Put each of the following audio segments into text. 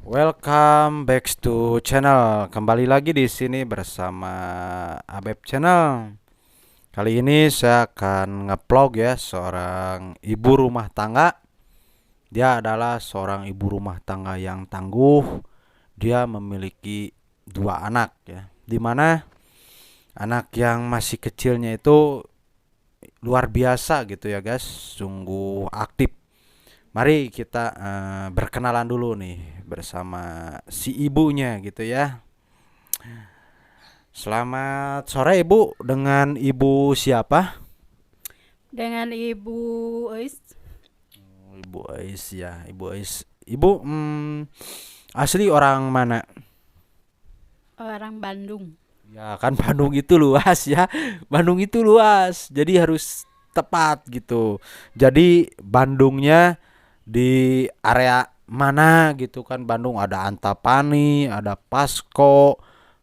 Welcome back to channel. Kembali lagi di sini bersama Abeb Channel. Kali ini saya akan ngevlog ya seorang ibu rumah tangga. Dia adalah seorang ibu rumah tangga yang tangguh. Dia memiliki dua anak ya. Dimana anak yang masih kecilnya itu luar biasa gitu ya guys. Sungguh aktif. Mari kita berkenalan dulu nih bersama si ibunya gitu ya. Selamat sore Ibu, dengan Ibu siapa? Dengan Ibu Ois, Ibu Ais ya, Ibu Ais. Ibu asli orang mana? orang Bandung. Ya kan Bandung itu luas ya. Bandung itu luas, jadi harus tepat gitu. Jadi Bandungnya di area mana gitu kan? Bandung ada Antapani, ada Pasko,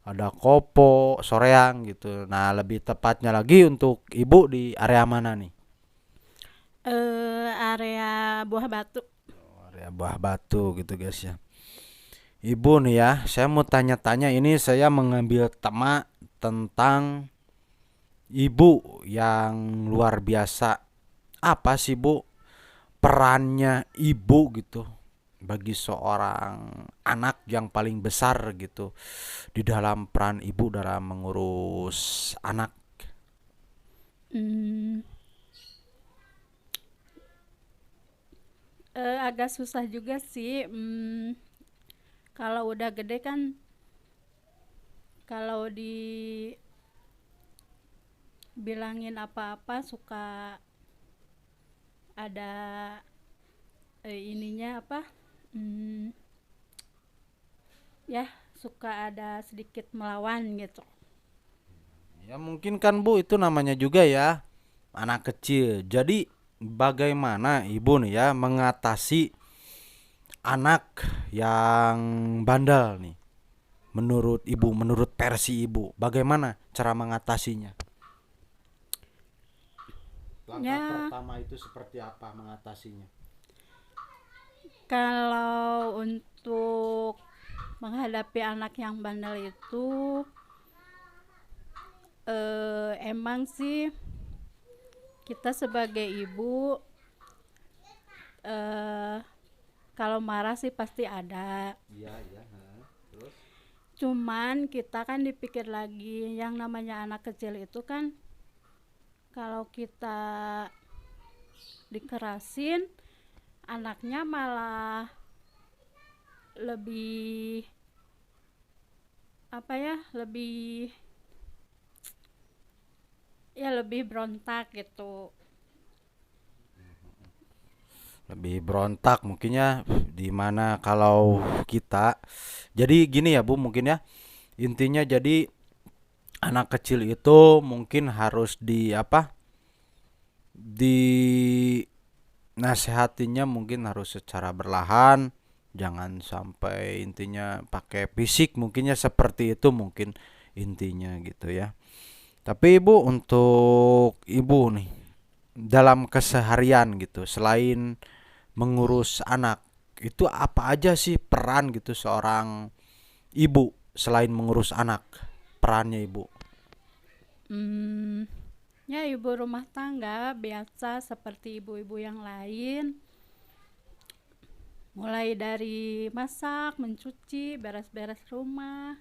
ada Kopo, Soreang gitu. Nah, lebih tepatnya lagi untuk Ibu di area mana nih? Area Buah Batu. Area Buah Batu gitu guys ya. Ibu nih ya, saya mau tanya-tanya ini saya mengambil tema tentang ibu yang luar biasa. Apa sih Bu perannya ibu gitu bagi seorang anak yang paling besar gitu di dalam peran ibu dalam mengurus anak? Hmm, Agak susah juga sih. Kalau udah gede kan, kalau dibilangin apa-apa suka ada ininya apa? Hmm, ya suka ada sedikit melawan gitu. Ya mungkin kan Bu itu namanya juga ya anak kecil. Jadi bagaimana ibu nih ya mengatasi anak yang bandel nih? Menurut ibu, menurut versi ibu, bagaimana cara mengatasinya? Langkah Ya pertama itu seperti apa mengatasinya? kalau untuk menghadapi anak yang bandel itu emang sih kita sebagai ibu eh, kalau marah sih pasti ada. Iya, iya. Terus? Cuman kita kan dipikir lagi yang namanya anak kecil itu kan kalau kita dikerasin anaknya malah lebih apa ya lebih berontak gitu. Lebih berontak mungkinnya di mana kalau kita. Jadi gini ya Bu mungkin ya. Intinya jadi anak kecil itu mungkin harus di apa? Di nasihatinya mungkin harus secara berlahan, jangan sampai intinya pakai fisik mungkinnya seperti itu mungkin intinya gitu ya. Tapi Ibu untuk Ibu nih dalam keseharian gitu selain mengurus anak itu apa aja sih peran gitu seorang ibu selain mengurus anak, perannya Ibu? Hmm, Ya ibu rumah tangga biasa seperti ibu-ibu yang lain, mulai dari masak, mencuci, beres-beres rumah,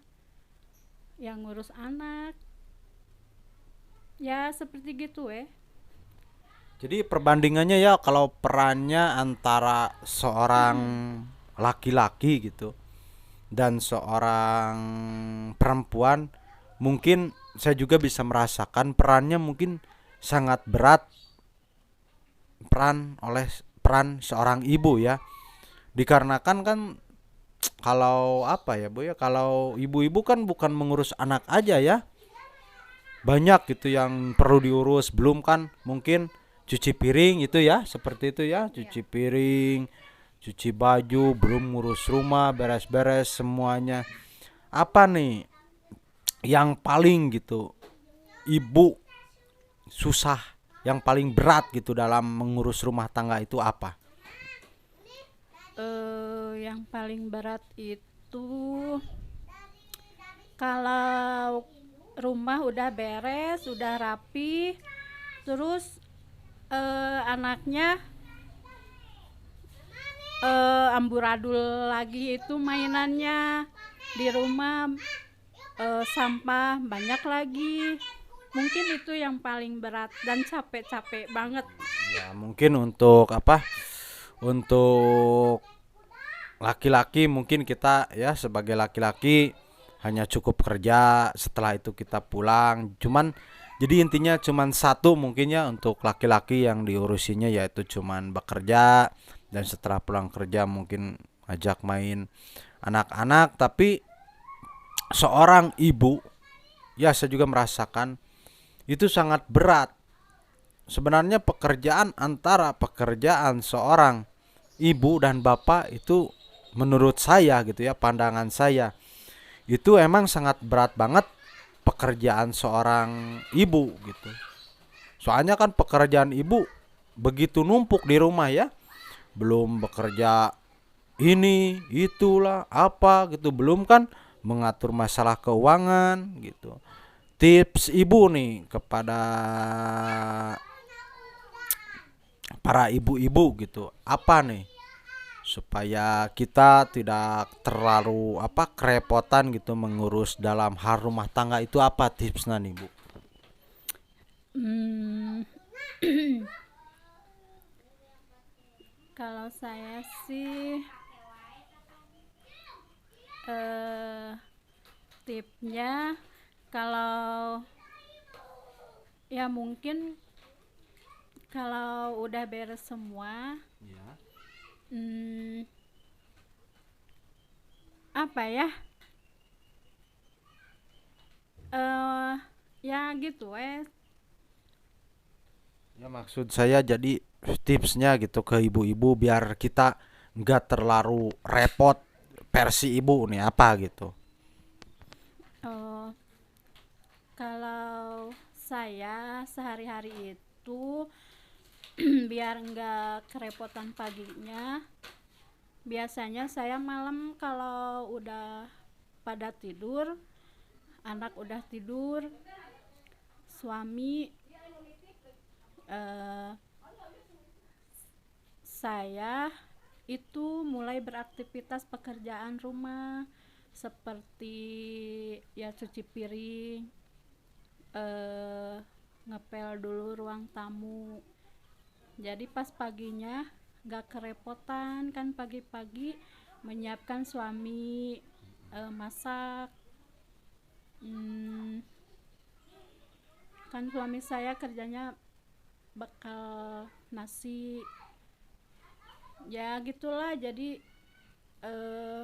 yang ngurus anak, ya seperti gitu. Jadi perbandingannya ya kalau perannya antara seorang laki-laki gitu dan seorang perempuan mungkin saya juga bisa merasakan perannya mungkin sangat berat peran seorang ibu ya. Dikarenakan kan kalau apa ya Bu ya, kalau ibu-ibu kan bukan mengurus anak aja ya. Banyak gitu yang perlu diurus, belum kan mungkin cuci piring itu ya, seperti itu ya, Iya. cuci piring, cuci baju, belum ngurus rumah, beres-beres semuanya. Apa nih yang paling gitu ibu susah, yang paling berat gitu dalam mengurus rumah tangga itu apa? yang paling berat itu kalau rumah udah beres, udah rapi, terus anaknya amburadul lagi itu mainannya di rumah, sampah banyak lagi. Mungkin itu yang paling berat dan capek-capek banget. Ya, mungkin untuk apa? Untuk laki-laki mungkin kita ya sebagai laki-laki hanya cukup kerja, setelah itu kita pulang. Cuman jadi intinya cuman satu mungkin ya untuk laki-laki yang diurusinya yaitu cuman bekerja dan setelah pulang kerja mungkin ajak main anak-anak. Tapi seorang ibu ya saya juga merasakan itu sangat berat. Sebenarnya pekerjaan antara pekerjaan seorang ibu dan bapak itu menurut saya gitu ya, pandangan saya itu emang sangat berat banget pekerjaan seorang ibu gitu. Soalnya kan pekerjaan ibu begitu numpuk di rumah ya, belum bekerja ini itulah apa gitu, belum kan mengatur masalah keuangan gitu. Tips ibu nih kepada para ibu-ibu gitu, apa nih supaya kita tidak terlalu apa kerepotan gitu mengurus dalam hal rumah tangga, itu apa tipsnya nih Bu? Hmm, kalau saya sih eh, tipsnya kalau ya mungkin kalau udah beres semua, Ya. hmm, apa ya, eh ya gitu Ya maksud saya jadi tipsnya gitu ke ibu-ibu biar kita nggak terlalu repot, versi ibu nih apa gitu. eh, kalau saya sehari-hari itu biar nggak kerepotan paginya, biasanya saya malam kalau udah pada tidur, anak udah tidur, suami, eh, saya itu mulai beraktivitas pekerjaan rumah seperti ya cuci piring, eh, ngepel dulu ruang tamu. Jadi pas paginya gak kerepotan kan pagi-pagi menyiapkan suami masak. Hmm, kan suami saya kerjanya bakal nasi. Ya gitulah, jadi eh,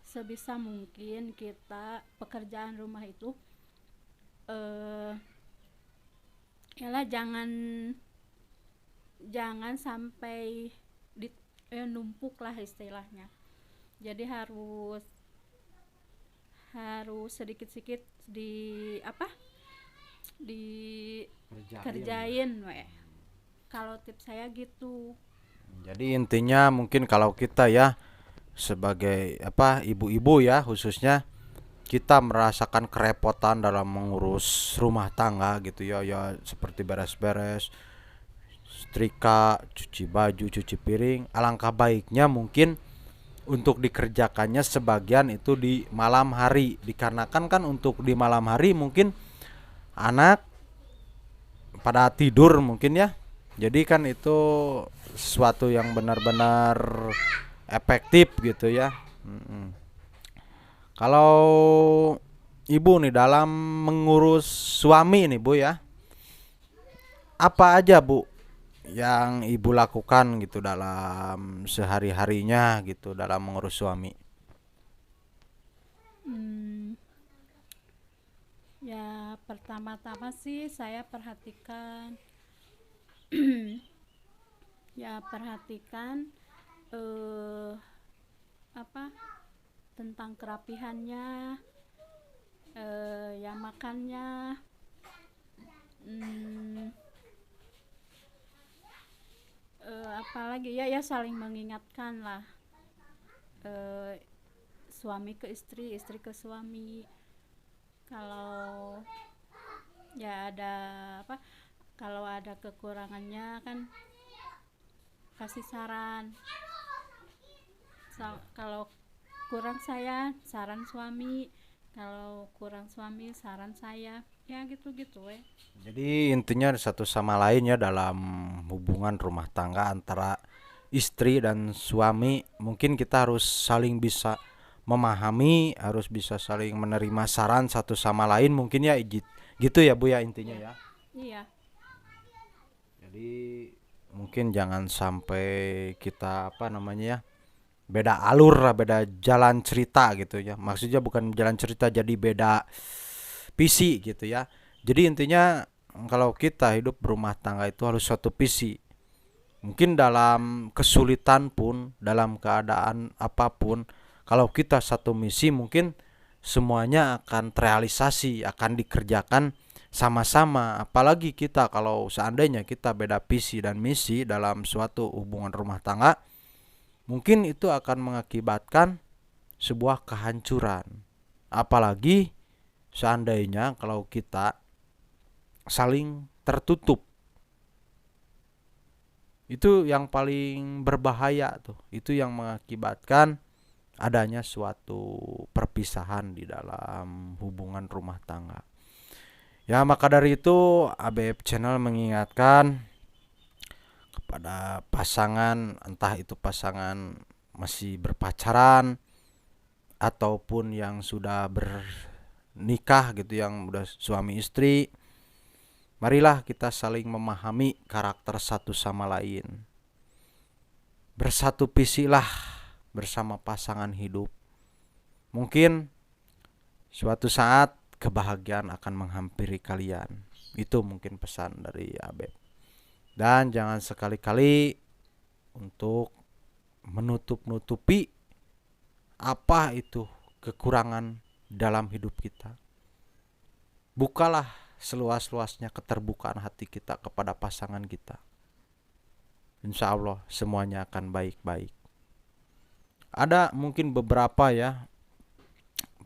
sebisa mungkin kita pekerjaan rumah itu eh yalah jangan sampai di, numpuk lah istilahnya. Jadi harus harus sedikit-sedikit di apa Kerjain. dikerjain kalau tips saya gitu. Jadi intinya mungkin kalau kita ya sebagai apa ibu-ibu ya khususnya kita merasakan kerepotan dalam mengurus rumah tangga gitu ya, ya seperti beres-beres, setrika, cuci baju, cuci piring. Alangkah baiknya mungkin untuk dikerjakannya sebagian itu di malam hari, dikarenakan kan untuk di malam hari mungkin anak pada tidur mungkin ya. Jadi kan itu sesuatu yang benar-benar efektif gitu ya. Kalau ibu nih dalam mengurus suami nih Bu ya, apa aja Bu yang ibu lakukan gitu dalam sehari-harinya gitu dalam mengurus suami? Hmm, ya pertama-tama sih saya perhatikan ya perhatikan eh apa tentang kerapihannya, ya makannya, hmm, apalagi ya saling mengingatkan lah. eh, suami ke istri, istri ke suami. Kalau ya ada apa, kalau ada kekurangannya kan kasih saran. Kalau kurang saya saran suami, kalau kurang suami saran saya, ya gitu-gitu Jadi intinya satu sama lain ya dalam hubungan rumah tangga antara istri dan suami, mungkin kita harus saling bisa memahami, harus bisa saling menerima saran satu sama lain mungkin ya gitu ya Bu ya intinya ya. ya. Iya. Jadi mungkin jangan sampai kita apa namanya ya, beda alur lah, beda jalan cerita gitu ya. Maksudnya bukan jalan cerita jadi beda visi gitu ya. Jadi intinya kalau kita hidup berumah tangga itu harus satu visi. Mungkin dalam kesulitan pun, dalam keadaan apapun, kalau kita satu misi mungkin semuanya akan terrealisasi, akan dikerjakan sama-sama. Apalagi kita kalau seandainya kita beda visi dan misi dalam suatu hubungan rumah tangga, mungkin itu akan mengakibatkan sebuah kehancuran. Apalagi seandainya kalau kita saling tertutup, itu yang paling berbahaya tuh. Itu yang mengakibatkan adanya suatu perpisahan di dalam hubungan rumah tangga. Ya, maka dari itu ABF Channel mengingatkan kepada pasangan, entah itu pasangan masih berpacaran ataupun yang sudah bernikah gitu, yang udah suami istri, marilah kita saling memahami karakter satu sama lain. Bersatu visilah bersama pasangan hidup. Mungkin suatu saat kebahagiaan akan menghampiri kalian. Itu mungkin pesan dari Abeb. Dan jangan sekali-kali untuk menutup-nutupi apa itu kekurangan dalam hidup kita. Bukalah seluas-luasnya keterbukaan hati kita kepada pasangan kita. Insya Allah semuanya akan baik-baik. Ada mungkin beberapa ya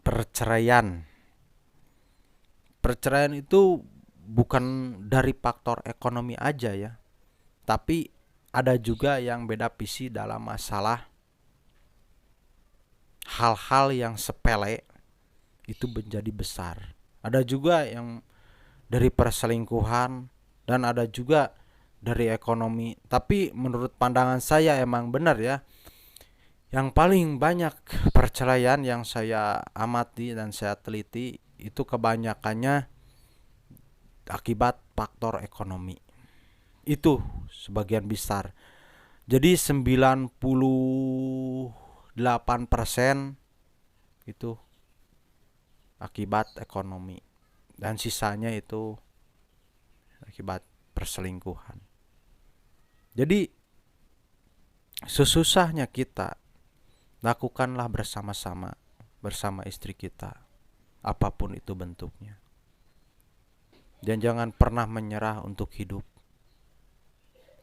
perceraian. Perceraian itu bukan dari faktor ekonomi aja ya, tapi ada juga yang beda visi dalam masalah hal-hal yang sepele itu menjadi besar. Ada juga yang dari perselingkuhan dan ada juga dari ekonomi. Tapi menurut pandangan saya emang benar ya. Yang paling banyak perceraian yang saya amati dan saya teliti itu kebanyakannya akibat faktor ekonomi. Itu sebagian besar. Jadi 98% itu akibat ekonomi dan sisanya itu akibat perselingkuhan. Jadi sesusahnya kita, lakukanlah bersama-sama bersama istri kita, apapun itu bentuknya. Dan jangan pernah menyerah untuk hidup,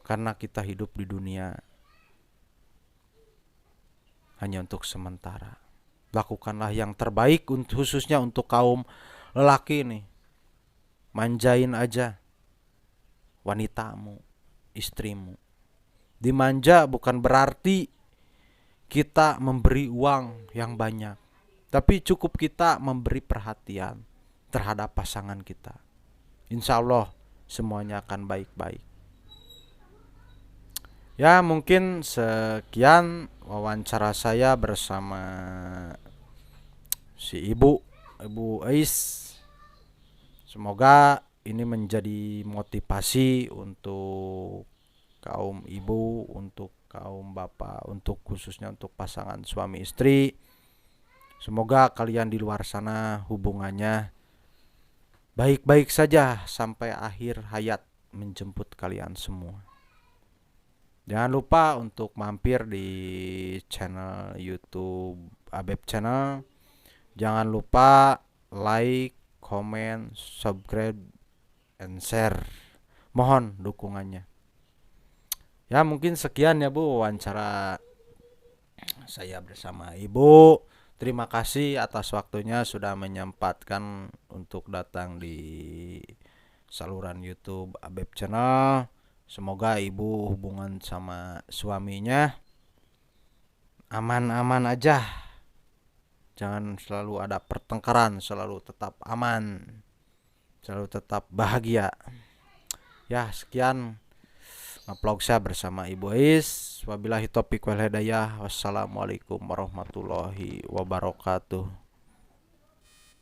karena kita hidup di dunia hanya untuk sementara. Lakukanlah yang terbaik khususnya untuk kaum lelaki nih. Manjain aja wanitamu, istrimu. Dimanja bukan berarti kita memberi uang yang banyak, tapi cukup kita memberi perhatian terhadap pasangan kita. Insya Allah semuanya akan baik-baik. Ya mungkin sekian wawancara saya bersama si Ibu Ais. Semoga ini menjadi motivasi untuk kaum ibu, untuk kaum bapak, untuk khususnya untuk pasangan suami istri. Semoga kalian di luar sana hubungannya baik-baik saja sampai akhir hayat menjemput kalian semua. Jangan lupa untuk mampir di channel YouTube Abeb Channel. Jangan lupa like, comment, subscribe, and share. Mohon dukungannya. Ya mungkin sekian ya Bu wawancara Saya bersama Ibu. Terima kasih atas waktunya sudah menyempatkan untuk datang di saluran YouTube Abeb Channel. Semoga Ibu hubungan sama suaminya aman-aman aja. Jangan selalu ada pertengkaran, selalu tetap aman, selalu tetap bahagia. Ya, sekian vlog saya bersama Ibu Ais. Wabillahi taufiq wal hidayah. Wassalamualaikum warahmatullahi wabarakatuh.